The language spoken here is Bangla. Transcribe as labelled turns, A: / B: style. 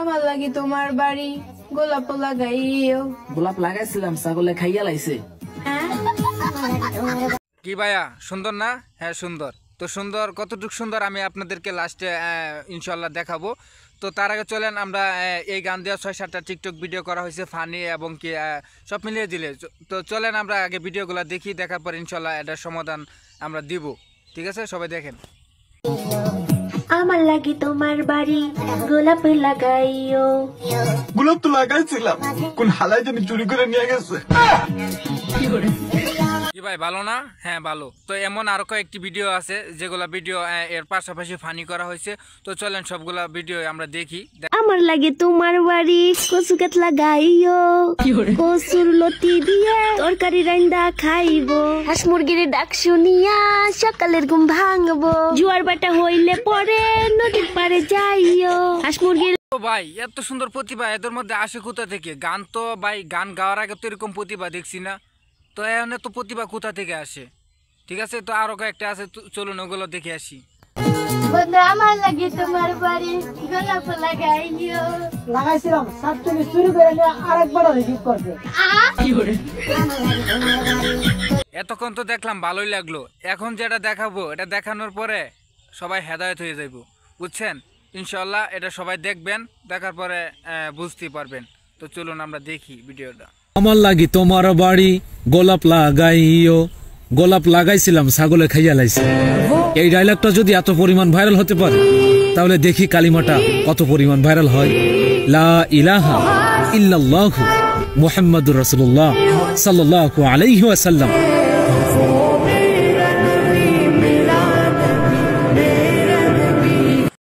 A: আমার লাগি তোমার বাড়ি গোলাপ লাগাইও।
B: গোলাপ লাগাইছিলাম, ছাগলে খাইয়া লাইছে।
C: কি ভাইয়া সুন্দর না? হ্যাঁ সুন্দর। তো সুন্দর, কতটুকু সুন্দর আমি আপনাদেরকে লাস্টে ইনশাল্লাহ দেখাবো। তো তার আগে চলেন আমরা এই গান দেওয়া 6-7টা টিকটক ভিডিও করা হয়েছে ফানি এবং কি সব মিলিয়ে দিলে। তো চলেন আমরা আগে ভিডিওগুলো দেখি, দেখার পর ইনশাল্লাহ এটার সমাধান আমরা দিব। ঠিক আছে, সবাই দেখেন।
D: আমার লাগি তোমার বাড়ি গোলাপ লাগাইও।
E: গোলাপ তো লাগাইছিলাম, কোন হালাই জানি চুরি করে নিয়ে গেছে।
C: কি ভাই ভালো না? হ্যাঁ ভালো। তো এমন আরো কয়েকটি ভিডিও আছে যেগুলা ভিডিও এর পাশাপাশি ফানি করা হয়েছে। তো চলেন সবগুলা ভিডিও আমরা দেখি।
D: আমার লাগে তোমার বাড়ি কচু গাছ লাগাইও। কচুর লতি দিয়ে তরকারি রান্দা খাইবো। হাঁস মুরগির ডাক শুনিয়া সকালের ঘুম ভাঙবো। জোয়ার বাটা হইলে পরে নদীর পাড়ে যাইও। হাঁস মুরগির
C: ভাই এত সুন্দর প্রতিভা এদের মধ্যে আসে কোথা থেকে? গান তো ভাই গান গাওয়ার আগে তো এরকম প্রতিভা দেখছি না। তো এখন তো প্রতিভা কোথা থেকে আসে? ঠিক আছে, তো আরো কয়েকটা আছে, চলুন ওগুলো দেখে আসি।
A: বন্ধু আমার লাগি তোমার বাড়ি গোলাপ লাগাইও।
B: লাগাইছিলাম, সাতজনে চুরি করে নিয়ে আরেকবার রিসিভ করবে।
C: এতক্ষণ তো দেখলাম ভালোই লাগলো। এখন যেটা দেখাবো এটা দেখানোর পরে সবাই হেদায়েত হয়ে যাইব, বুঝছেন? ইনশাল্লাহ এটা সবাই দেখবেন, দেখার পরে বুঝতে পারবেন। তো চলুন আমরা দেখি ভিডিওটা।
F: আমার লাগি তোমার বাড়ি গোলাপ লাগাইও। গোলাপ লাগাইছিলাম, ছাগলে খাইয়া লাইছে। এই ডায়লগটা যদি এত পরিমাণ ভাইরাল হতে পারে, তাহলে দেখি কালিমাটা কত পরিমাণ ভাইরাল হয়। লা ইলাহা ইল্লাল্লাহু মুহাম্মাদুর রাসূলুল্লাহ সাল্লাল্লাহু আলাইহি ওয়াসাল্লাম।